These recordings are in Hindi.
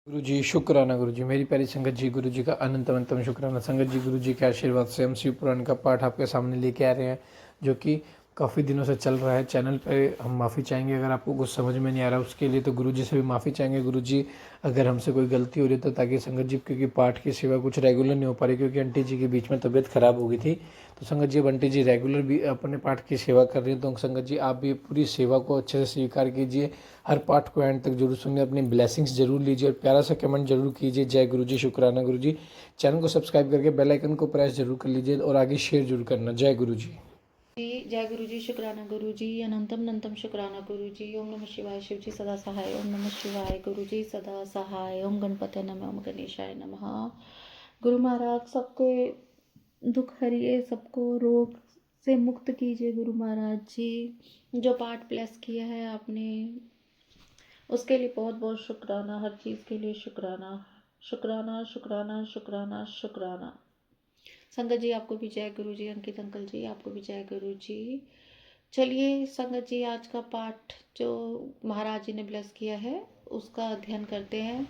गुरु जी शुक्राना गुरु जी, मेरी प्यारी संगत जी, गुरु जी का अनंत अनंतम शुक्राना। संगत जी, गुरु जी के आशीर्वाद से हम शिव पुराण का पाठ आपके सामने लेके आ रहे हैं, जो कि काफ़ी दिनों से चल रहा है चैनल पे। हम माफ़ी चाहेंगे अगर आपको कुछ समझ में नहीं आ रहा उसके लिए, तो गुरु जी से भी माफ़ी चाहेंगे। गुरु जी, अगर हमसे कोई गलती हो रही है तो, ताकि संगत जी, क्योंकि पाठ की सेवा कुछ रेगुलर नहीं हो पा रही, क्योंकि आंटी जी के बीच में तबीयत खराब हो गई थी। तो संगत जी, अब आंटी जी रेगुलर भी अपने पाठ की सेवा कर रही हैं, तो संगत जी आप भी पूरी सेवा को अच्छे से स्वीकार कीजिए। हर पाठ को एंड तक जरूर सुनिए, अपनी ब्लेसिंग्स जरूर लीजिए और प्यारा सा कमेंट जरूर कीजिए। जय गुरु जी, शुक्राना गुरु जी। चैनल को सब्सक्राइब करके बेल आइकन को प्रेस जरूर कर लीजिए और आगे शेयर जरूर करना। जय गुरु जी। जय गुरु जी, शुक्राना गुरु जी, अनंतम अनंतम शुक्राना गुरु जी। ओम नमः शिवाय, शिव जी सदा सहाय। ओम नमः शिवाय, गुरु जी सदा सहाय। ओम गणपते नमः, ओम गणेशाय नमः। गुरु महाराज सबके दुख हरिए, सबको रोग से मुक्त कीजिए। गुरु महाराज जी, जो पाठ ब्लेस किया है आपने, उसके लिए बहुत बहुत शुक्राना। हर चीज़ के लिए शुक्राना, शुक्राना शुक्राना शुक्राना शुक्राना। संगत जी आपको भी जय गुरु जी। अंकित अंकल जी आपको भी जय गुरु जी। चलिए संगत जी, आज का पाठ जो महाराज जी ने ब्लेस किया है उसका अध्ययन करते हैं।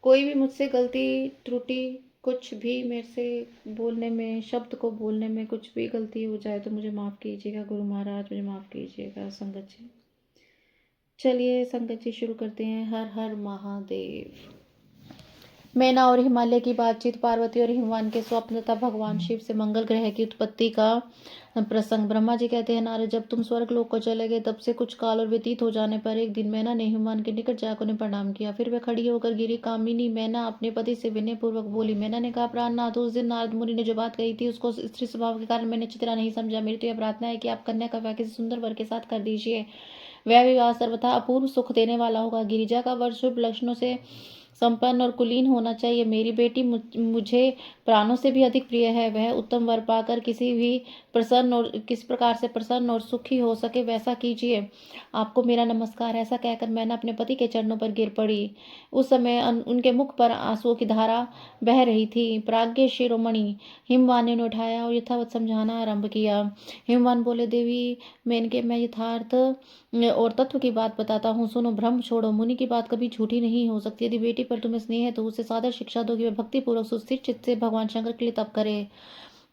कोई भी मुझसे गलती त्रुटि, कुछ भी मेरे से बोलने में, शब्द को बोलने में कुछ भी गलती हो जाए तो मुझे माफ़ कीजिएगा। गुरु महाराज मुझे माफ़ कीजिएगा। संगत जी, चलिए संगत जी शुरू करते हैं। हर हर महादेव। मैना और हिमालय की बातचीत, पार्वती और हिमवान के स्वप्न तथा भगवान शिव से मंगल ग्रह की उत्पत्ति का प्रसंग। ब्रह्मा जी कहते हैं, नारद, जब तुम स्वर्ग लोक को चले गए तब से कुछ काल और व्यतीत हो जाने पर एक दिन मैना ने हिमवान के निकट जाकर उन्हें प्रणाम किया। फिर वह खड़ी होकर गिरी। कामिनी मैना अपने पति से विनय पूर्वक बोली। मैना ने कहा, प्राणनाथ, उस दिन नारद मुनि ने जो बात कही थी उसको स्त्री स्वभाव के कारण मैंने अच्छी तरह नहीं समझा। मेरी तो यह प्रार्थना है कि आप कन्या का विवाह किसी सुंदर वर के साथ कर दीजिए। वह विवाह सर्वथा अपूर्व सुख देने वाला होगा। गिरिजा का वर शुभ लक्षणों से संपन्न और कुलीन होना चाहिए। मेरी बेटी मुझे प्राणों से भी अधिक प्रिय है। वह उत्तम वर पाकर किस प्रकार से प्रसन्न और सुखी हो सके वैसा कीजिए। आपको मेरा नमस्कार। ऐसा कहकर मैंने अपने पति के चरणों पर गिर पड़ी। उस समय उनके मुख पर आंसुओं की धारा बह रही थी। प्राज्ञ शिरोमणि हिमवान ने उन्हें उठाया और यथावत समझाना आरंभ किया। हिमवान बोले, देवी मेनके, मैं यथार्थ और तत्व की बात बताता हूँ, सुनो। भ्रम छोड़ो, मुनि की बात कभी झूठी नहीं हो सकती। यदि बेटी पर तुम्हें स्नेह है तो उसे सादर शिक्षा दो कि वह भक्ति पूर्वक सुस्थिर चित्त से भगवान शंकर के लिए तप करे।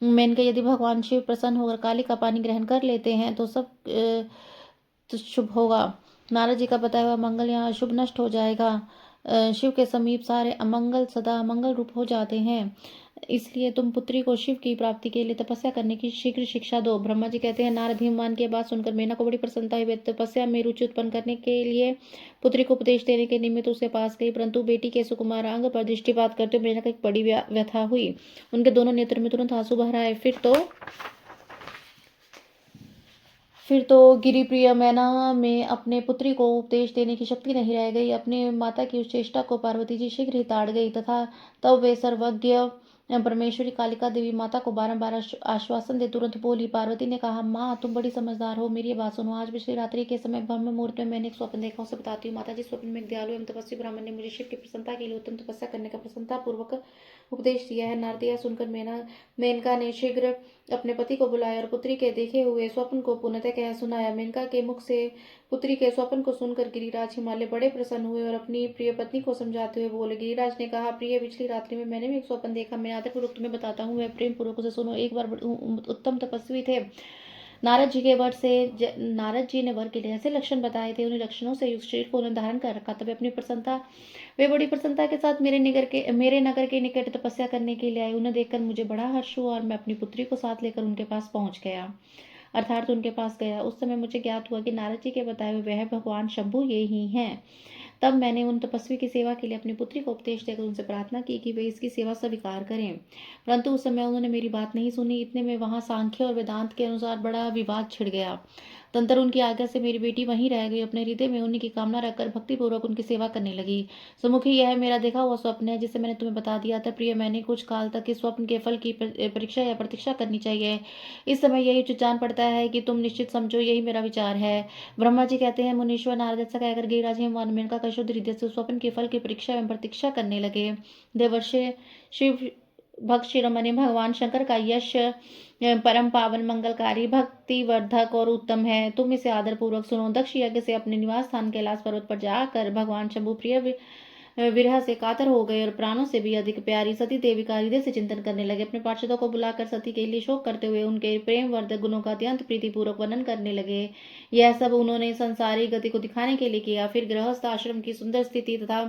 मेनके, यदि भगवान शिव प्रसन्न होकर काली का पानी ग्रहण कर लेते हैं तो सब तो शुभ होगा। नारद जी का बताया हुआ मंगल यहाँ अशुभ नष्ट हो जाएगा। शिव के समीप सारे अमंगल सदा मंगल रूप हो जाते हैं। इसलिए तुम पुत्री को शिव की प्राप्ति के लिए तपस्या करने की शीघ्र शिक्षा दो। ब्रह्मा जी कहते हैं, नारद हिमवान की बात सुनकर मेना को बड़ी प्रसन्नता हुई। तपस्या में रुचि उत्पन्न करने के लिए पुत्री को उपदेश देने के निमित्त उसके पास गई, परंतु बेटी के सुकुमार अंग पर दृष्टिपात करते हुए मेना को एक बड़ी व्यथा हुई। उनके दोनों नेत्र में तुरंत आंसू भर आए। फिर तो गिरिप्रिय मैना में अपने पुत्री को उपदेश देने की शक्ति नहीं रह गई। अपने माता की उस चेष्टा को पार्वती जी शीघ्र ही ताड़ गई तथा तब वे सर्वज्ञ परमेश्वरी कालिका देवी माता को बारंबार आश्वासन दे तुरंत बोली। पार्वती ने कहा, माँ तुम बड़ी समझदार हो, मेरी बात सुनो। आज पिछली रात्रि के समय ब्रह्म मुहूर्त में मैंने एक स्वप्न देखा, उसे बताती हूँ। माता जी, स्वप्न में एक दयालु एवं तपस्वी ब्राह्मण ने मुझे शिव की प्रसन्नता के लिए उत्तम तपस्या करने का प्रसन्नता पूर्वक उपदेश दिया है। नारद यह सुनकर मेनका ने शीघ्र अपने पति को बुलाया और पुत्री के देखे हुए स्वप्न को पुनः कह सुनाया। मेनका के मुख से पुत्री के स्वप्न को सुनकर गिरिराज हिमालय बड़े प्रसन्न हुए और अपनी प्रिय पत्नी को समझाते हुए बोले। गिरिराज ने कहा, प्रिय, पिछली रात्रि में मैंने भी एक स्वप्न देखा। मैं आदर पूर्वक तुम्हें बताता हूँ, वह प्रेम पूर्वक उसे सुनो। एक बार उत्तम तपस्वी थे। नारद जी ने वर के लिए ऐसे लक्षण बताए थे। उन्हें लक्षणों से युक्त शरीर को उन्होंने धारण कर रखा। तब वे बड़ी प्रसन्नता के साथ मेरे नगर के निकट तपस्या करने के लिए आए। उन्हें देखकर मुझे बड़ा हर्ष हुआ और मैं अपनी पुत्री को साथ लेकर उनके पास पहुंच गया, अर्थात उनके पास गया। उस समय मुझे ज्ञात हुआ कि नारद जी के बताए हुए वह भगवान शंभु ये ही हैं। तब मैंने उन तपस्वी की सेवा के लिए अपनी पुत्री को उपदेश देकर उनसे प्रार्थना की कि वे इसकी सेवा स्वीकार करें, परंतु उस समय उन्होंने मेरी बात नहीं सुनी। इतने में वहां सांख्य और वेदांत के अनुसार बड़ा विवाद छिड़ गया। तंत्र उनकी आज्ञा से मेरी बेटी वहीं रह गई। अपने हृदय में उन्हीं की कामना रखकर भक्तिपूर्वक उनकी सेवा करने लगी। सुमुखी, यह मेरा देखा हुआ स्वप्न है जिसे मैंने तुम्हें बता दिया था। प्रिय, मैंने कुछ काल तक इस स्वप्न के फल की परीक्षा या प्रतीक्षा करनी चाहिए। इस समय यही उचित जान पड़ता है कि तुम निश्चित समझो, यही मेरा विचार है। ब्रह्मा जी कहते हैं, मुनीश्वर नारद ऐसा कहकर गिरिराज हिमवान मेनका का शुद्ध हृदय से स्वप्न के फल की परीक्षा एवं प्रतीक्षा करने लगे। देवर्षि शिव भक्त शिरोमणि भगवान शंकर का यश परम पावन मंगलकारी भक्तिवर्धक और उत्तम है। तुम इसे आदर पूर्वक सुनो। दक्ष यज्ञ से अपने निवास स्थान कैलाश पर्वत पर जाकर भगवान शंभु प्रिय विरह से कातर हो गए और प्राणों से भी अधिक प्यारी सती देवी का हृदय से चिंतन करने लगे। अपने पार्षदों को बुलाकर सती के लिए शोक करते हुए उनके प्रेम वर्धक गुणों का अत्यंत प्रीतिपूर्वक वर्णन करने लगे। यह सब उन्होंने संसारी गति को दिखाने के लिए किया। फिर गृहस्थ आश्रम की सुंदर स्थिति तथा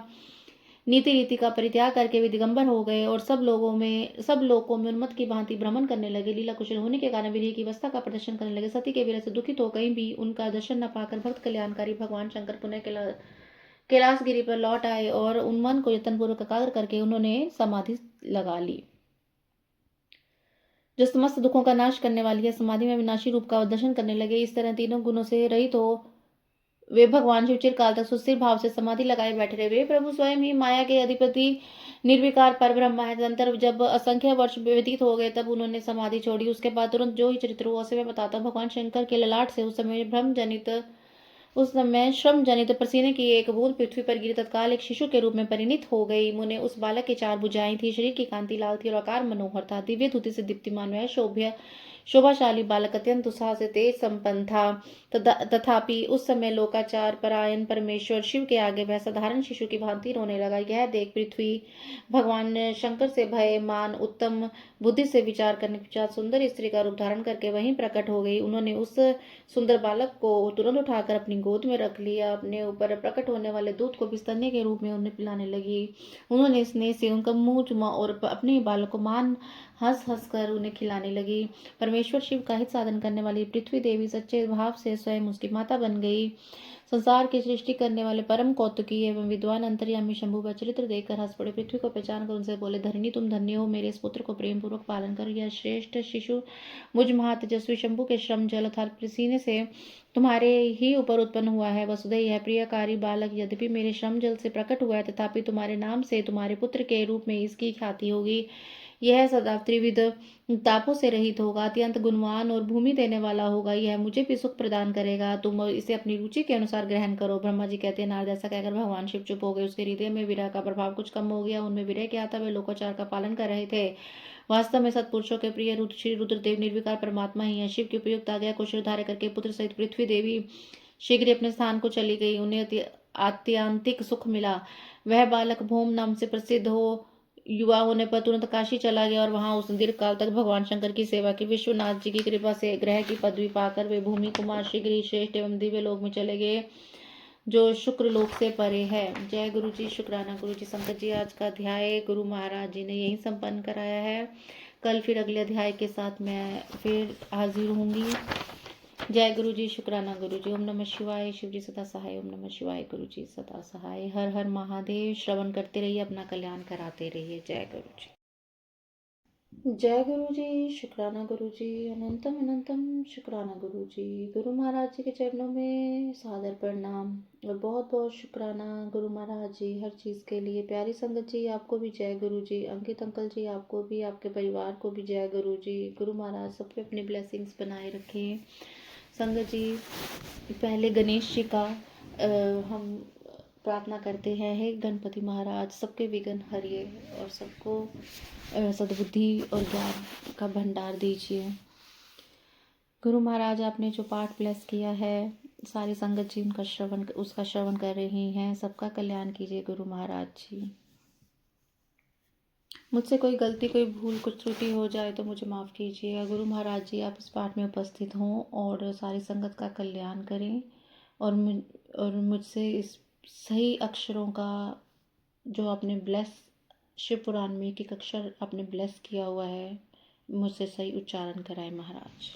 नीति रीति का परित्याग करके वे दिगंबर हो गए और सब लोगों में उन्मत्त की भांति भ्रमण करने लगे। लीला कुशल होने के कारण विरह की अवस्था का प्रदर्शन करने लगे। सती के विरह से दुखित हो कहीं भी उनका दर्शन न पाकर भक्त कल्याणकारी भगवान शंकर पुनः कैलाशगिरी पर लौट आए और उन मन को यत्नपूर्वक एकाग्र करके उन्होंने समाधि लगा ली, जो समस्त दुखों का नाश करने वाली है। समाधि में विनाशी रूप का दर्शन करने लगे। इस तरह तीनों गुणों से रहित हो वे भगवान शिव चिरकाल तक सुस्थिर भाव से समाधि लगाए बैठे रहे। वे प्रभु स्वयं ही माया के अधिपति निर्विकार पर ब्रह्म है। तदंतर जब असंख्य वर्ष व्यतीत हो गए तब उन्होंने समाधि छोड़ी। उसके बाद तुरंत जो ही चरित्र हुआ उसे मैं बताता हूँ। भगवान शंकर के ललाट से उस समय श्रम जनित पसीने की एक बूंद पृथ्वी पर गिरी। तत्काल एक शिशु के रूप में परिणित हो गई। मुने उस बालक की 4 भुजाएं थी। शरीर की कांति लाल थी और आकार मनोहर था। दिव्य धुति से दीप्तिमान वह शोभाशाली बालक अत्यंत उत्साह से तेज संपन्न था। तथापि उस समय लोकाचार परायण परमेश्वर शिव के आगे वह साधारण शिशु की भांति रोने लगा। यह देख पृथ्वी भगवान शंकर से भय मान उत्तम बुद्धि से विचार करने के पश्चात सुंदर स्त्री का रूप धारण करके वहीं प्रकट हो गई। उन्होंने उस सुंदर बालक को तुरंत उठाकर अपनी गोद में रख लिया। अपने ऊपर प्रकट होने वाले दूध को बिस्तरने के रूप में उन्हें पिलाने लगी। उन्होंने स्नेह से उनका मुंह चुमा और अपने बालक को मान हंस हंस कर उन्हें खिलाने लगी। परमेश्वर शिव का हित साधन करने वाली पृथ्वी देवी सच्चे भाव से स्वयं उसकी माता बन गई। संसार की सृष्टि करने वाले परम कौतुकी एवं विद्वान अंतर्यामी शंभु का चरित्र देखकर हंस पड़े। पृथ्वी को पहचान कर उनसे बोले, धरणी तुम धन्य हो, मेरे इस पुत्र को प्रेम पूर्वक पालन कर। यह श्रेष्ठ शिशु मुझ महातेजस्वी शंभु के श्रम जल अर्थात पसीने से तुम्हारे ही ऊपर उत्पन्न हुआ है। वसुदेव यह प्रियकारी बालक यद्यपि मेरे श्रम जल से प्रकट हुआ है तथापि तुम्हारे नाम से तुम्हारे पुत्र के रूप में इसकी ख्याति होगी। यह सदा त्रिविध तापों से रहित होगा, अत्यंत गुणवान और भूमि देने वाला होगा। यह मुझे भी सुख प्रदान करेगा। तुम इसे अपनी रुचि के अनुसार ग्रहण करो। ब्रह्मा जी कहते हैं, नारद ऐसा कहकर भगवान शिव चुप हो गए। उसके हृदय में विरह का प्रभाव कुछ कम हो गया। उनमें विरह क्या था, वे लोकाचार का पालन कर रहे थे। वास्तव में सत्पुरुषों के प्रिय श्री रुद्रदेव निर्विकार परमात्मा ही है। शिव की उपयुक्त आज्ञा को शिरोधार्य करके पुत्र सहित पृथ्वी देवी शीघ्र अपने स्थान को चली गई। उन्हें आत्यांतिक सुख मिला। वह बालक भौम नाम से प्रसिद्ध हो युवा होने पर तुरंत काशी चला गया और वहां उसने दीर्घ काल तक भगवान शंकर की सेवा की। विश्वनाथ जी की कृपा से ग्रह की पदवी पाकर वे भूमि कुमार शीघ्र ही श्रेष्ठ एवं दिव्य लोक में चले गए, जो शुक्र लोक से परे है। जय गुरु जी, शुक्राना गुरु जी। संकट जी, आज का अध्याय गुरु महाराज जी ने यही संपन्न कराया है। कल फिर अगले अध्याय के साथ मैं फिर हाजिर होंगी। जय गुरु जी, शुक्राना गुरु जी। ओम नमः शिवाय। शिव जी सदा सहाय। ओम नमः शिवाय। गुरु जी सदा सहाय। हर हर महादेव। श्रवण करते रहिए, अपना कल्याण कराते रहिए। जय गुरु जी। जय गुरु जी, शुक्राना गुरु जी। अनंतम अनंतम शुक्राना गुरु जी। गुरु महाराज जी के चरणों में सादर प्रणाम और बहुत बहुत शुक्राना गुरु महाराज जी हर चीज़ के लिए। प्यारी संगत जी, आपको भी जय गुरु जी। अंकित अंकल जी, आपको भी, आपके परिवार को भी जय गुरु जी। गुरु महाराज सब पे अपनी ब्लेसिंग्स बनाए रखें। संगत जी, पहले गणेश जी का हम प्रार्थना करते हैं। हे गणपति महाराज, सबके विघ्न हरिए और सबको सद्बुद्धि और ज्ञान का भंडार दीजिए। गुरु महाराज, आपने जो पाठ ब्लेस किया है, सारी संगत जी उसका श्रवण कर रही हैं। सबका कल्याण कीजिए गुरु महाराज जी। मुझसे कोई गलती, कोई भूल, कुछ त्रुटि हो जाए तो मुझे माफ़ कीजिएगा। गुरु महाराज जी, आप इस पाठ में उपस्थित हों और सारी संगत का कल्याण करें और मुझसे इस सही अक्षरों का जो आपने ब्लेस शिव पुराण में एक अक्षर आपने ब्लेस किया हुआ है, मुझसे सही उच्चारण कराए महाराज।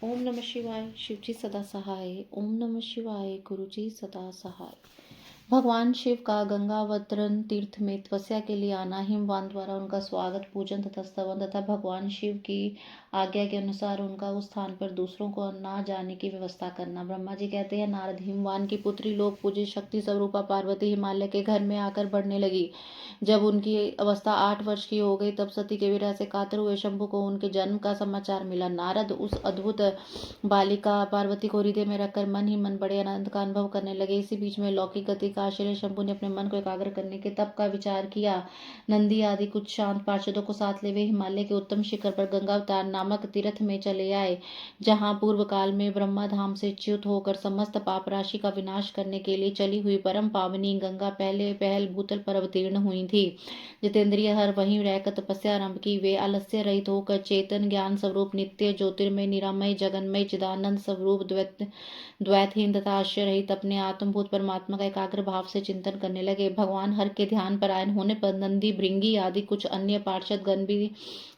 ओम नमः शिवाय। शिव जी सदा सहाय। ओम नमः शिवाय। गुरु जी सदा सहाय। भगवान शिव का गंगावतरण तीर्थ में तपस्या के लिए आना, हिमवान द्वारा उनका स्वागत, पूजन तथा स्तवन तथा भगवान शिव की आज्ञा के अनुसार उनका उस स्थान पर दूसरों को ना जाने की व्यवस्था करना। ब्रह्मा जी कहते हैं, नारद, हिमवान की पुत्री लोक पूजित शक्ति स्वरूपा पार्वती हिमालय के घर में आकर बढ़ने लगी। जब उनकी अवस्था 8 वर्ष की हो गई तब सती के विरह से कातर हुए शंभु को उनके जन्म का समाचार मिला। नारद उस अद्भुत बालिका पार्वती को हृदय में रखकर मन ही मन बड़े आनंद का अनुभव करने लगे। इसी बीच में लौकिक गति का का आश्चर्य। शंभु ने अपने मन को एकाग्र करने के तप का विचार किया। नंदी आदि कुछ शांत पार्षदों को साथ ले वे हिमालय के उत्तम शिखर पर गंगावतार नामक तीर्थ में चले आए, जहाँ पूर्व काल में ब्रह्मा धाम से च्युत होकर समस्त पाप राशि का विनाश करने के लिए चली हुई परम पावनी गंगा पहले पहल भूतल पर अवतीर्ण हुई थी। जितेंद्रिय हर वहीं रहकर तपस्या आरंभ की। वे आलस्य रहित होकर चेतन ज्ञान स्वरूप नित्य ज्योतिर्मय निरामय जगन्मय चिदानंद स्वरूप द्वैतहीन तथा आश्चर्य रहित अपने आत्मभूत परमात्मा का एकाग्र भाव से चिंतन करने लगे। भगवान हर के ध्यान पर आयन होने पर नंदी, भृंगी आदि कुछ अन्य पार्षद गण भी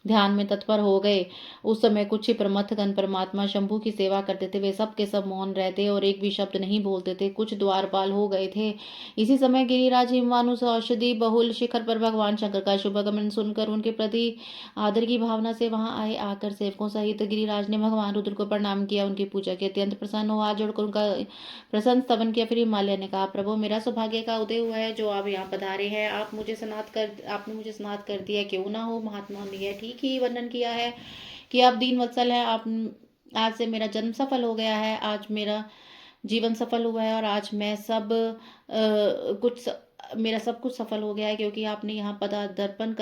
ध्यान में तत्पर हो गए। उस समय कुछ ही प्रमथ गण परमात्मा शंभु की सेवा करते थे। वे सब के सब मौन रहते और एक भी शब्द नहीं बोलते थे। कुछ द्वारपाल हो गए थे। इसी समय गिरिराज हिमवानु औषधि बहुल शिखर पर भगवान शंकर का शुभागमन सुनकर उनके प्रति आदर की भावना से वहां आए। आकर सेवकों सहित गिरिराज ने भगवान रुद्र को प्रणाम किया, उनकी पूजा की। अत्यंत प्रसन्न हो हाथ जोड़कर उनका प्रसन्न स्तवन किया। फिर हिमालय ने कहा, प्रभु मेरा सौभाग्य का उदय हुआ है जो आप यहाँ पधारे हैं। आपने मुझे स्नात कर दिया। क्यों ना हो, महात्मा ने यह ठीक ही वर्णन किया है कि आप दीन वत्सल हैं। आप आज से मेरा जन्म सफल हो गया है, आज मेरा जीवन सफल हुआ है और आज मैं मेरा सब कुछ सफल हो गया है, क्योंकि आपने यहाँ पदार्पण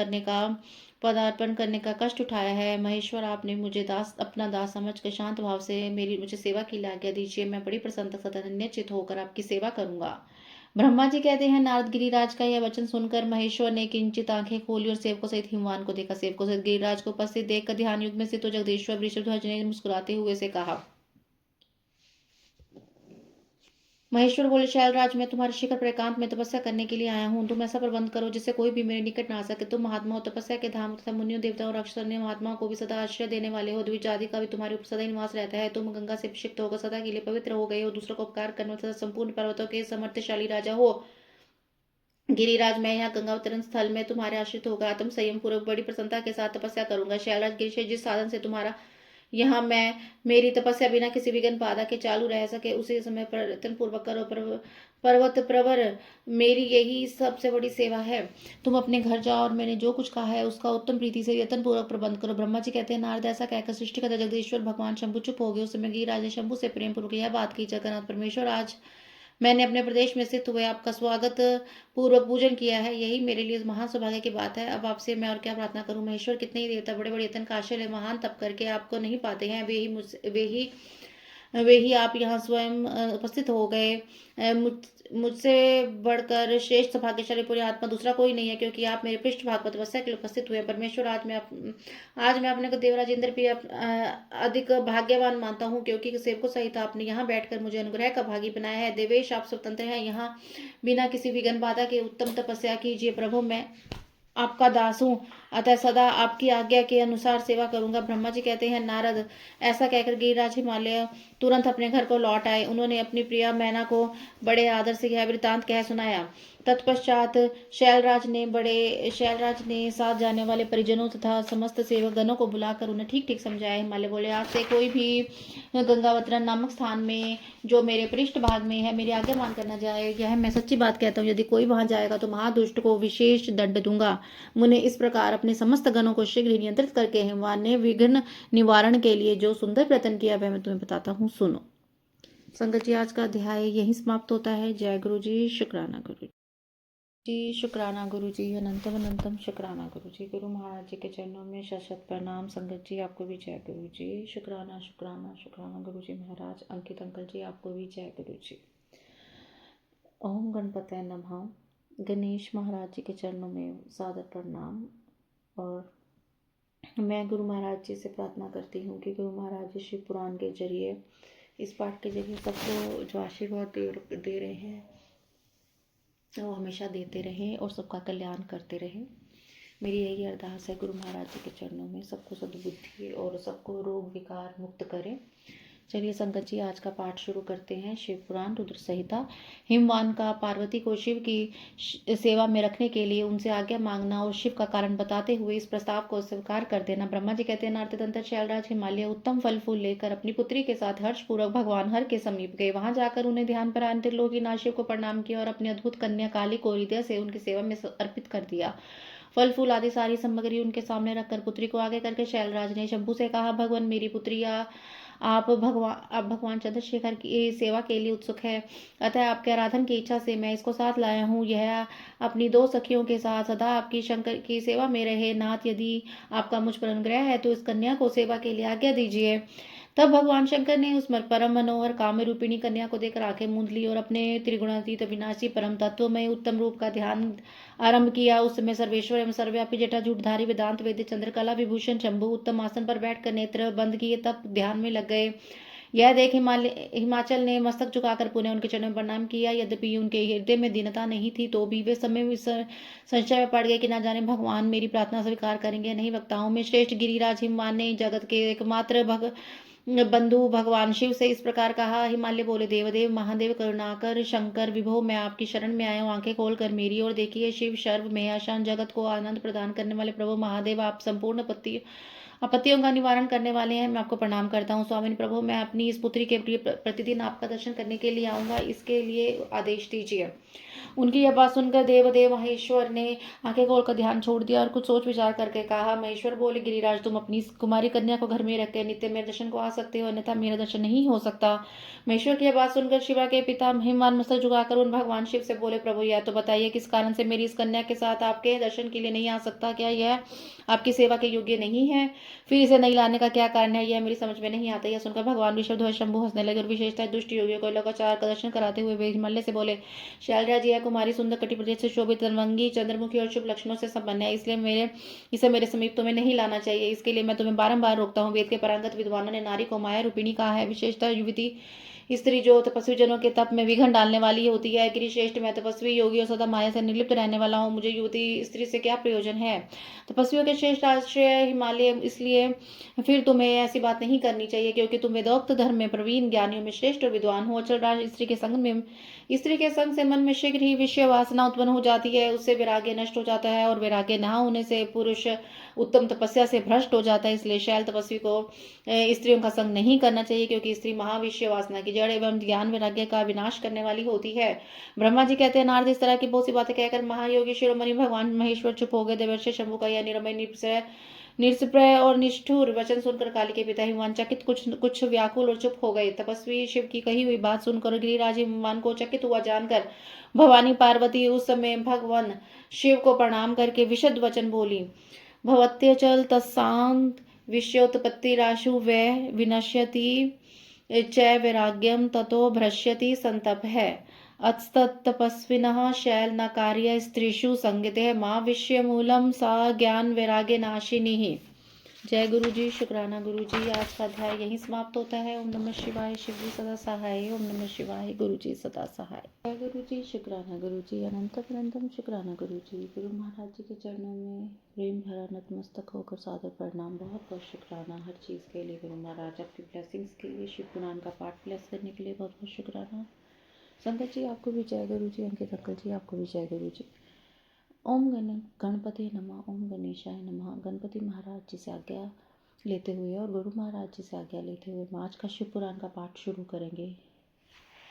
करने का कष्ट उठाया है। महेश्वर, आपने मुझे अपना दास समझकर शांत भाव से मुझे सेवा की आज्ञा दीजिए। मैं बड़ी प्रसन्नता तथा धन्यचित होकर आपकी सेवा करूंगा। ब्रह्मा जी कहते हैं, नारद गिरिराज का यह वचन सुनकर महेश्वर ने किंचित आंखें खोली और सेवकों सहित हिमवान को देखा। सेवकों सहित गिरिराज को उपस्थित देखकर ध्यान युग में स्थित जगदीश्वर वृषभध्वज ने मुस्कुराते हुए से कहा, महेश्वर बोले, शैलराज, मैं तुम्हारे शिखर पर एकांत में तपस्या करने के लिए आया हूँ। तुम ऐसा प्रबंध करो जिससे कोई भी मेरे निकट ना आ सके। तुम महात्मा हो, तपस्या के धाम तथा मुनियों देवताओं और अक्षर महात्माओं को भी सदा आश्रय देने वाले हो। द्विज आदि का भी तुम्हारे ऊपर सदा ही निवास रहता है। तुम गंगा से अभिषिक्त होकर सदा के लिए पवित्र हो गए हो। दूसरों को उपकार करने तथा संपूर्ण पर्वतों के समर्थशाली राजा हो। गिरिराज, मैं यहाँ गंगावतरण स्थल में तुम्हारे आश्रित होकर आत्म संयम पूर्वक बड़ी प्रसन्नता के साथ तपस्या करूंगा। शैलराज, गिरिश, जिस साधन से तुम्हारा यहाँ मैं मेरी तपस्या बिना किसी विघ्न बाधा के चालू रह सके, उसी समय प्रयत्न पूर्वक करो। पर्वत प्रवर, मेरी यही सबसे बड़ी सेवा है। तुम अपने घर जाओ और मैंने जो कुछ कहा है उसका उत्तम प्रीति से यत्न पूर्वक प्रबंध करो। ब्रह्मा जी कहते हैं, नारद, ऐसा कहकर सृष्टिकर्ता जगदीश्वर भगवान शंभु चुप हो गए। उस समय गिरिराज ने शंभु से प्रेम पूर्वक यह बात की, जगन्नाथ परमेश्वर, आज मैंने अपने प्रदेश में स्थित हुए आपका स्वागत पूर्वक पूजन किया है, यही मेरे लिए महान सौभाग्य की बात है। अब आपसे मैं और क्या प्रार्थना करूं। महेश्वर, कितने ही देवता बड़े बड़े यत्न का आश्रय महान तप करके आपको नहीं पाते हैं, वे ही आप यहाँ स्वयं उपस्थित हो गए। मुझसे बढ़कर श्रेष्ठ भाग्यशाली पूरी आत्मा दूसरा कोई नहीं है, क्योंकि आप मेरे पृष्ठ भाग पर तपस्या के लिए उपस्थित हुए। परमेश्वर, आज मैं अपने को देवराज इंद्र भी अधिक भाग्यवान मानता हूँ, क्योंकि सेवकों सहित आपने यहाँ बैठकर मुझे अनुग्रह का भागी बनाया है। देवेश, आप स्वतंत्र हैं, यहाँ बिना किसी विघ्न बाधा के उत्तम तपस्या कीजिए। प्रभु, मैं आपका दास हूँ, अतः सदा आपकी आज्ञा के अनुसार सेवा करूंगा। ब्रह्मा जी कहते हैं, नारद, ऐसा कहकर गिरिराज हिमालय तुरंत अपने घर को लौट आए। उन्होंने अपनी प्रिया मैना को बड़े आदर से यह वृतांत कह सुनाया। तत्पश्चात शैलराज ने साथ जाने वाले परिजनों तथा समस्त सेवक गणों को बुलाकर उन्हें ठीक ठीक समझाया। हिमालय बोले, आज से कोई भी गंगावतरण नामक स्थान में जो मेरे पृष्ठ भाग में है मेरी आज्ञा मान करना जाए। यह मैं सच्ची बात कहता हूँ, यदि कोई वहां जाएगा तो महादुष्ट को विशेष दंड दूंगा। मुने इस प्रकार अपने समस्त गणों को शीघ्र नियंत्रित करके हिमवान ने विघ्न निवारण के लिए जो सुंदर प्रयत्न किया वह मैं तुम्हें बताता हूँ, सुनो। संगत जी, आज का अध्याय यहीं समाप्त होता है। जय गुरु जी, शुक्राना गुरु जी, शुक्राना गुरु जी, अनंतम अनंतम शुक्राना गुरु जी। गुरु महाराज जी के चरणों में शत शत प्रणाम। संगत जी, आपको भी जय गुरु जी, शुक्राना शुक्राना शुक्राना गुरु जी महाराज। अंकित अंकल जी, आपको भी जय गुरु जी। ओम गणपतये नमः। गणेश महाराज जी के चरणों में सादर प्रणाम। और मैं गुरु महाराज जी से प्रार्थना करती हूँ कि गुरु महाराज जी शिव पुराण के जरिए, इस पाठ के जरिए सबको जो आशीर्वाद दे रहे हैं वो हमेशा देते रहें और सबका कल्याण करते रहें। मेरी यही अरदास है गुरु महाराज जी के चरणों में, सबको सद्बुद्धि और सबको रोग विकार मुक्त करें। चलिए संगत जी, आज का पाठ शुरू करते हैं। शिव पुराण रुद्र संहिता। हिमवान का पार्वती को शिव की सेवा में रखने के लिए उनसे आज्ञा मांगना और शिव का कारण बताते हुए इस प्रस्ताव को स्वीकार कर देना। ब्रह्मा जी कहते हैं, नारद शैलराज हिमालय उत्तम फल फूल लेकर अपनी पुत्री के साथ हर्षपूर्वक भगवान हर के समीप गए। वहां जाकर उन्हें ध्यान पर आए त्रिलोकीनाथ शिव को प्रणाम किया और अपनी अद्भुत कन्या काली को हृदय से उनकी सेवा में अर्पित कर दिया। फल फूल आदि सारी सामग्री उनके सामने रखकर पुत्री को आगे करके शैलराज ने शंभु से कहा, भगवान, मेरी पुत्री आप भगवान चंद्रशेखर की सेवा के लिए उत्सुक है, अतः आपके आराधन की इच्छा से मैं इसको साथ लाया हूँ। यह अपनी 2 सखियों के साथ सदा आपकी शंकर की सेवा में रहे। नाथ, यदि आपका मुझ पर अनुग्रह है तो इस कन्या को सेवा के लिए आज्ञा दीजिए। तब भगवान शंकर ने उस परम मनोहर काम्य रूपिणी कन्या को देखकर आंखें मूंद ली और अपने त्रिगुणातीत विनाशी परम तत्व में उत्तम रूप का ध्यान आरंभ किया। उस समय सर्वेश्वर एवं सर्वव्यापी जटाजूटधारी वेदांत वेद्य चंद्रकला विभूषण शंभु उत्तम आसन पर बैठकर नेत्र बंद किए तब ध्यान में लग गए। यह देख हिमाचल ने मस्तक झुकाकर पुनः उनके चरणों में प्रणाम किया। यद्यपि उनके हृदय में दीनता नहीं थी तो भी वे समय संशय में पड़ गए कि न जाने भगवान मेरी प्रार्थना स्वीकार करेंगे नहीं। वक्ताओं में श्रेष्ठ गिरिराज हिमवान ने जगत के एकमात्र बंधु भगवान शिव से इस प्रकार कहा। हिमालय बोले, देवदेव महादेव करुणाकर शंकर विभो, मैं आपकी शरण में आया हूँ। आंखें खोलकर मेरी ओर देखिए। शिव शर्व में आशान जगत को आनंद प्रदान करने वाले प्रभु महादेव, आप संपूर्ण आपत्तियों का निवारण करने वाले हैं। मैं आपको प्रणाम करता हूँ। स्वामी प्रभु, मैं अपनी इस पुत्री के प्रिय प्रतिदिन आपका दर्शन करने के लिए आऊंगा, इसके लिए आदेश दीजिए। उनकी यह बात सुनकर देवदेव महेश्वर ने आंखें खोलकर ध्यान छोड़ दिया और कुछ सोच विचार करके कहा। महेश्वर बोले, गिरिराज, तुम अपनी कुमारी कन्या को घर में रखकर नित्य मेरे दर्शन को आ सकते हो, अन्यथा मेरा दर्शन नहीं हो सकता। महेश्वर की यह बात सुनकर शिवा के पिता हिमवान मस्तक झुकाकर उन भगवान शिव से बोले, प्रभु यह तो बताइए किस कारण से मेरी इस कन्या के साथ आपके दर्शन के लिए नहीं आ सकता? क्या यह आपकी सेवा के योग्य नहीं है? फिर इसे नहीं लाने का क्या कारण है, यह मेरी समझ में नहीं आता। यह सुनकर भगवान ऋषभध्वज शंभु हंसने लगे और विशेषतः दुष्ट योगियों को लोकाचार का दर्शन कराते हुए वे हिमालय से बोले, शैलराज, यह कुमारी सुंदर कटी प्रदेश से शोभित रंगी चंद्रमुखी और शुभ लक्षणों से संपन्न है, इसलिए इसे मेरे समीप तुम्हें नहीं लाना चाहिए। इसके लिए मैं तुम्हें बारंबार रोकता हूँ। वेद के पारंगत विद्वानों ने नारी को माया रूपिणी कहा है। विशेषतः युवती स्त्री जो तपस्वी जनों के तप में विघ्न डालने वाली होती है। गिरिश्रेष्ठ, मैं तपस्वी योगी और सदा माया से निर्लिप्त रहने वाला हूँ, मुझे युवती स्त्री से क्या प्रयोजन है? तपस्वियों के श्रेष्ठ आश्रय हिमालय, इसलिए फिर तुम्हें ऐसी बात नहीं करनी चाहिए, क्योंकि तुम वेदोक्त धर्म में प्रवीण, ज्ञानियों में श्रेष्ठ और विद्वान हो। अचल राज, स्त्री के संग से मन में शीघ्र ही विषय वासना उत्पन्न हो जाती है, उससे वैराग्य नष्ट हो जाता है और वैराग्य न होने से पुरुष उत्तम तपस्या से भ्रष्ट हो जाता है। इसलिए शैल तपस्वी को स्त्रियों का संग नहीं करना चाहिए, क्योंकि स्त्री महाविषय वासना की जड़ एवं ज्ञान वैराग्य का विनाश करने वाली होती है। ब्रह्मा जी कहते हैं, नारद इस तरह की बहुत सी बातें कहकर महायोगी शिरोमणि भगवान महेश्वर चुप हो गए। देवर्षि शंभु का यह निरमय निष्प्रय और निष्ठुर वचन सुनकर काली के पिता हिमवान चकित कुछ व्याकुल और चुप हो गए। तपस्वी शिव की कही हुई बात सुनकर गिरिराज हिमवान को चकित हुआ जानकर भवानी पार्वती उस समय भगवान शिव को प्रणाम करके विशद वचन बोली। भवत्यचल तत्सांत विषयोत्पत्ति राशु वै विनश्यति च वैराग्यम ततो भ्रश्यति संतप है। अतस्तपस्विनः शैल न कार्य स्त्रीषु संगते माँ विषय मूलम सा ज्ञान वैराग्य नाशिनी। जय गुरु जी, शुक्राना गुरु जी। आज का अध्याय यहीं समाप्त होता है। ओम नमः शिवाय, शिव जी सदा सहाय। ओम नमः शिवाय, गुरु जी सदा सहाय। जय गुरु जी, शुक्राना गुरु जी, अनंतम अनंतम शुक्राना गुरु जी। गुरु महाराज जी के चरणों में प्रेम भरा नतमस्तक होकर सादर प्रणाम। बहुत बहुत शुक्राना हर चीज़ के लिए। गुरु महाराज आपकी ब्लेसिंग्स के लिए, शिव पुराण का पाठ ब्लेस करने के लिए बहुत बहुत शुक्राना। संगत जी आपको भी जय गुरु जी। अंकित अंकल जी आपको भी जय गुरु जी। ओम गणपति नमः, ओम गणेशाय नमः। गणपति महाराज जी से आज्ञा लेते हुए और गुरु महाराज जी से आज्ञा लेते हुए हम आज का शिव पुराण का पाठ शुरू करेंगे।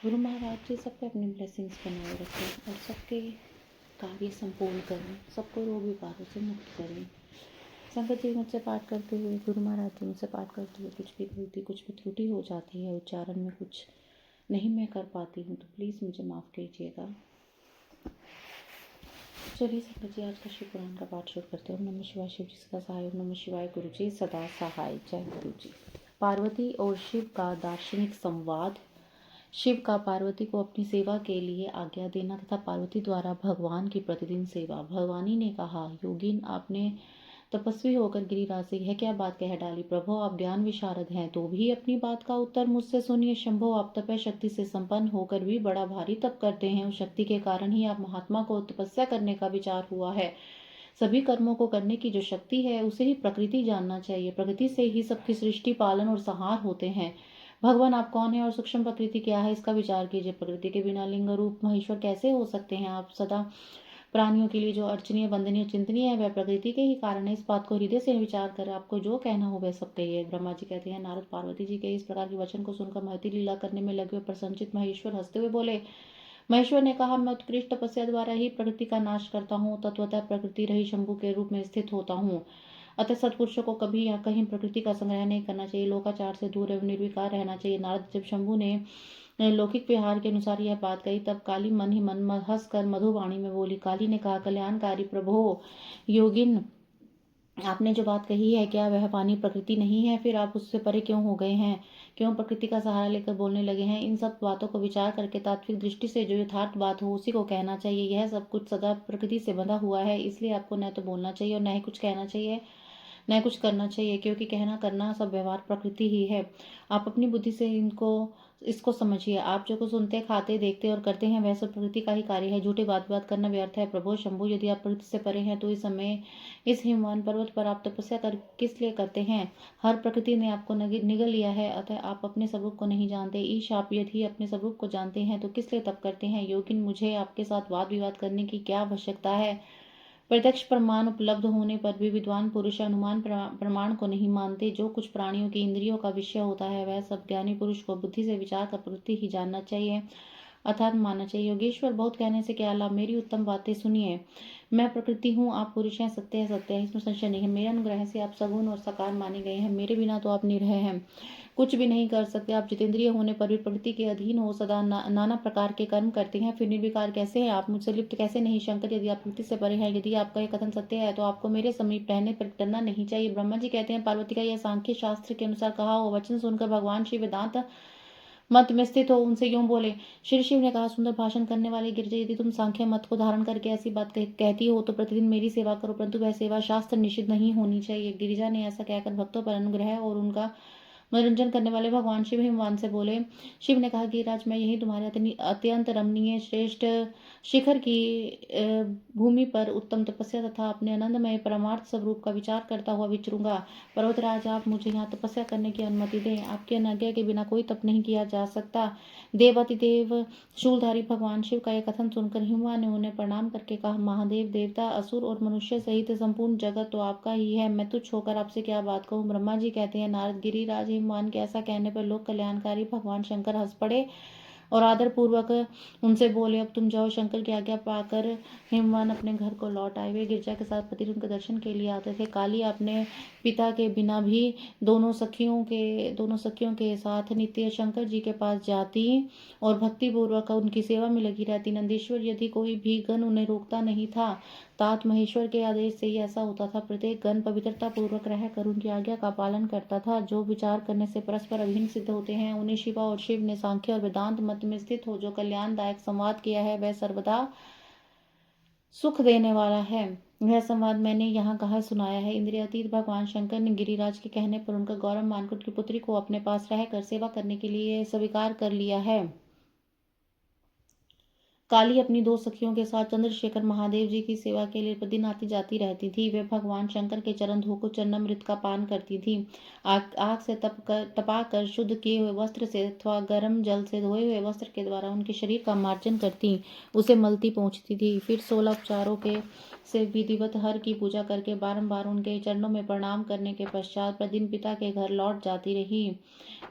गुरु महाराज जी सब पे अपनी ब्लेसिंग्स बनाए रखें और सबके कार्य संपूर्ण करें, सबको रोग विकारों से मुक्त करें। संगत जी मुझसे पाठ करते हुए, गुरु महाराज जी मुझसे पाठ करते हुए कुछ भी गलती, कुछ भी त्रुटि हो जाती है, उच्चारण में कुछ नहीं मैं कर पाती हूँ, तो प्लीज़ मुझे माफ़ कीजिएगा। चलिए संगत जी आज का शिव पुराण का पाठ शुरू करते हैं। ओम नमः शिवाय, शिव जी सदा सहाय। ओम नमः शिवाय, गुरु जी सदा सहाय। जय गुरु जी। पार्वती और शिव का दार्शनिक संवाद। शिव का पार्वती को अपनी सेवा के लिए आज्ञा देना तथा पार्वती द्वारा भगवान की प्रतिदिन सेवा। भगवानी ने कहा, योगिन, आपने तपस्वी होकर गिरिराज से यह क्या बात कह डाली? प्रभु, आप ज्ञान विशारद हैं तो भी अपनी बात का उत्तर मुझसे सुनिए। शंभो, आप तपय शक्ति से संपन्न होकर भी बड़ा भारी तप करते हैं। उस शक्ति के कारण ही आप महात्मा को तपस्या करने का विचार हुआ है। सभी कर्मों को करने की जो शक्ति है उसे ही प्रकृति जानना चाहिए। प्रकृति से ही सबकी सृष्टि, पालन और संहार होते हैं। भगवान आप कौन है और सूक्ष्म प्रकृति क्या है, इसका विचार कीजिए। प्रकृति के बिना लिंग रूप महेश्वर कैसे हो सकते हैं? आप सदा प्राणियों के लिए जो अर्चनीय, वंदनीय, चिंतनीय है वह प्रकृति के ही कारण है। इस बात को हृदय से विचार कर आपको जो कहना हो वह सब कहिए। ब्रह्मा जी कहते हैं, नारद पार्वती जी के इस प्रकार के वचन को सुनकर महती लीला करने में लगे हुए प्रसन्नचित महेश्वर हंसते हुए बोले। महेश्वर ने कहा, मैं उत्कृष्ट तपस्या द्वारा ही प्रकृति का नाश करता हूँ, तत्वतः प्रकृति रही शंभु के रूप में स्थित होता हूँ। अतः सत्पुरुषों को कभी या कहीं प्रकृति का संग्रह नहीं करना चाहिए, लोकाचार से दूर एवं निर्विकार रहना चाहिए। नारद जब शंभु ने लौकिक व्यवहार के अनुसार यह बात कही, तब काली मन ही मन हंस कर मधुवाणी में बोली। काली ने कहा, कल्याणकारी प्रभो योगिन, आपने जो बात कही है, क्या वह पानी प्रकृति नहीं है? फिर आप उससे परे क्यों हो गए हैं? क्यों प्रकृति का सहारा लेकर बोलने लगे हैं? इन सब बातों को विचार करके तात्विक दृष्टि से जो यथार्थ बात हो उसी को कहना चाहिए। यह सब कुछ सदा प्रकृति से बंधा हुआ है, इसलिए आपको न तो बोलना चाहिए और न ही कुछ कहना चाहिए, न कुछ करना चाहिए, क्योंकि कहना करना सब व्यवहार प्रकृति ही है। आप अपनी बुद्धि से इसको समझिए। आप जो कुछ सुनते, खाते, देखते और करते हैं वह सब प्रकृति का ही कार्य है। झूठी बात करना व्यर्थ है। प्रभु शंभु, यदि आप प्रकृति से परे हैं तो इस समय इस हिमवान पर्वत पर आप तपस्या कर किस लिए करते हैं? हर प्रकृति ने आपको निगल लिया है, अतः आप अपने स्वरूप को नहीं जानते। ईश, आप यदि अपने स्वरूप को जानते हैं तो किस लिए तप करते हैं? योगिन, मुझे आपके साथ वाद विवाद करने की क्या आवश्यकता है? प्रत्यक्ष प्रमाण उपलब्ध होने पर भी विद्वान पुरुष अनुमान प्रमाण को नहीं मानते। जो कुछ प्राणियों की इंद्रियों का विषय होता है वह सब ज्ञानी पुरुष को बुद्धि से विचार कर प्रवृत्ति ही जानना चाहिए, अर्थात मानना चाहिए। योगेश्वर, बहुत कहने से क्या लाभ, मेरी उत्तम बातें सुनिए। मैं प्रकृति हूँ, आप पुरुष हैं, सत्य है, सत्य है, इसमें संशय नहीं है। मेरे अनुग्रह से आप सगुण और साकार माने गए हैं, मेरे बिना तो आप निर्भय हैं, कुछ भी नहीं कर सकते। आप जितेंद्रिय होने पर भी प्रकृति के अधीन हो सदा नाना प्रकार के कर्म करते हैं, फिर निर्विकार कैसे हैं? आप मुझसे लिप्त कैसे नहीं? शंकर, यदि आप प्रकृति से परे हैं, यदि आपका यह कथन सत्य है तो आपको मेरे समीप रहने पर डरना नहीं चाहिए। ब्रह्मा जी कहते हैं, पार्वती का यह सांख्य शास्त्र के अनुसार कहा हो वचन सुनकर भगवान शिव वेदांत मत में स्थित हो उनसे यूं बोले। श्री शिव ने कहा, सुंदर भाषण करने वाले गिरजा, यदि तुम सांख्य मत को धारण करके ऐसी बात कहती हो तो प्रतिदिन मेरी सेवा करो, परंतु वह सेवा शास्त्र निषिद्ध नहीं होनी चाहिए। गिरिजा ने ऐसा कहकर भक्तों पर अनुग्रह और उनका मनोरंजन करने वाले भगवान शिव हिमवान से बोले। शिव ने कहा, गिरिराज, मैं यही तुम्हारे अत्यंत रमणीय श्रेष्ठ शिखर की भूमि पर उत्तम तपस्या तथा अपने आनंदमय परमार्थ स्वरूप का विचार करता हुआ विचरूंगा। पर्वतराज, आप मुझे यहाँ तपस्या करने की अनुमति दें, आपकी आज्ञा के बिना कोई तप नहीं किया जा सकता। देवातिदेव शूलधारी भगवान शिव का यह कथन सुनकर हिमवान ने उन्हें प्रणाम करके कहा, महादेव, देवता, असुर और मनुष्य सहित संपूर्ण जगत तो आपका ही है, मैं तुच्छ होकर आपसे क्या बात कहूँ? ब्रह्मा जी कहते हैं, नारद, गिरिराज हिमवान के ऐसा कहने पर लोक कल्याणकारी भगवान शंकर हंस पड़े और आदर पूर्वक उनसे बोले, अब तुम जाओ। शंकर की आज्ञा पाकर हिमवान अपने घर को लौट आए। वे गिरजा के साथ प्रतिदिन उनके दर्शन के लिए आते थे। काली अपने पिता के बिना भी दोनों सखियों के साथ नित्य शंकर जी के पास जाती और भक्ति पूर्वक उनकी सेवा में लगी रहती। नंदीश्वर, यदि कोई भी गण उन्हें रोकता नहीं था, तात महेश्वर के आदेश से ही ऐसा होता था। प्रत्येक गण पवित्रता पूर्वक रहकर उनकी आज्ञा का पालन करता था। जो विचार करने से परस्पर अभिन्न सिद्ध होते हैं उन्हें शिवा और शिव ने सांख्य और वेदांत मत में स्थित हो जो कल्याणदायक संवाद किया है वह सर्वदा सुख देने वाला है। वह संवाद मैंने यहाँ कहा सुनाया है। इंद्रियातीत भगवान शंकर ने गिरिराज के कहने पर उनका गौरव मानकर उनकी पुत्री को अपने पास रहकर सेवा करने के लिए स्वीकार कर लिया है। काली अपनी दो सखियों के साथ चंद्रशेखर महादेव जी की सेवा के लिए प्रतिदिन आती जाती रहती थी। वे भगवान शंकर के चरण धोकर चरणामृत का पान करती थी। आग से तपा कर शुद्ध किए हुए वस्त्र से अथवा गर्म जल से धोए हुए वस्त्र के द्वारा उनके शरीर का मार्जन करती, उसे मलती पहुँचती थी। फिर 16 उपचारों के से विधिवत हर की पूजा करके बारंबार उनके चरणों में प्रणाम करने के पश्चात प्रतिदिन पिता के घर लौट जाती रही।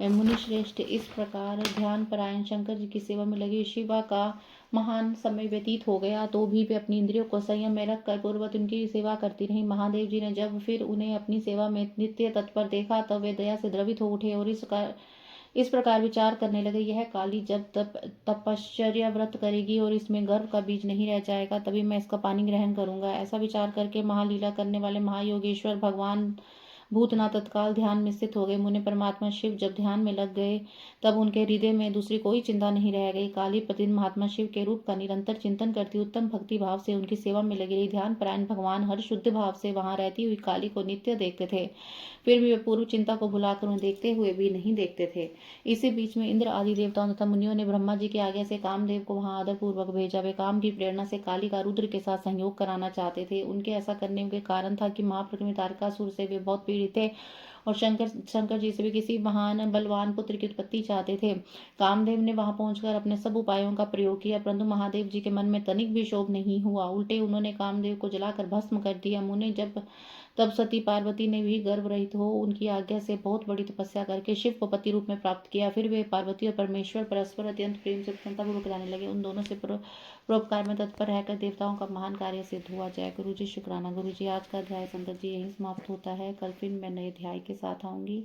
मुनि श्रेष्ठ, इस प्रकार ध्यान परायण शंकर जी की सेवा में लगी शिवा का महान समय व्यतीत हो गया तो भी वे अपनी इंद्रियों को संयम में रखकर पूर्ववत उनकी सेवा करती रही। महादेव जी ने जब फिर उन्हें अपनी सेवा में नित्य तत्पर देखा तब वे दया से द्रवित हो उठे और इस प्रकार विचार करने लगे, यह काली जब तपश्चर्या व्रत करेगी और इसमें गर्भ का बीज नहीं रह जाएगा तभी मैं इसका पानी ग्रहण करूंगा। ऐसा विचार करके महालीला करने वाले महायोगेश्वर भगवान भूतनाथ तत्काल ध्यान में स्थित हो गए। मुनि परमात्मा शिव जब ध्यान में लग गए तब उनके हृदय में दूसरी कोई चिंता नहीं रह गई। काली प्रतिदिन महात्मा शिव के रूप का निरंतर चिंतन करती उत्तम भक्ति भाव से उनकी सेवा में लगी रही। ध्यान परायण भगवान हर शुद्ध भाव से वहां रहती हुई काली को नित्य देखते थे, फिर भी वे पूर्व चिंता को भुलाकर उन्हें देखते हुए भी नहीं देखते थे। इसी बीच में इंद्र आदि देवताओं तथा मुनियों ने ब्रह्मा जी की आज्ञा से कामदेव को वहां आदर पूर्वक भेजा। वे काम की प्रेरणा से काली का रुद्र के साथ संयोग कराना चाहते थे। उनके ऐसा करने के कारण था कि महाप्रज्ञ तारकासुर से वे बहुत पीड़ित थे और शंकर जी से भी किसी महान बलवान पुत्र की उत्पत्ति चाहते थे। कामदेव ने वहां पहुंचकर अपने सब उपायों का प्रयोग किया, परंतु महादेव जी के मन में तनिक भी शोभ नहीं हुआ। उल्टे उन्होंने कामदेव को जलाकर भस्म कर दिया। मुने जब तब सती पार्वती ने भी गर्भ रहित हो उनकी आज्ञा से बहुत बड़ी तपस्या करके शिव को पति रूप में प्राप्त किया। फिर वे पार्वती और परमेश्वर परस्पर अत्यंत प्रेम से प्रसन्नतापूर्वक रहने लगे। उन दोनों से परोपकार में तत्पर रहकर देवताओं का महान कार्य सिद्ध हुआ। जय गुरु जी, शुक्राना गुरु जी। आज का अध्याय संगत जी यही समाप्त होता है। कल फिर मैं नए अध्याय के साथ आऊंगी।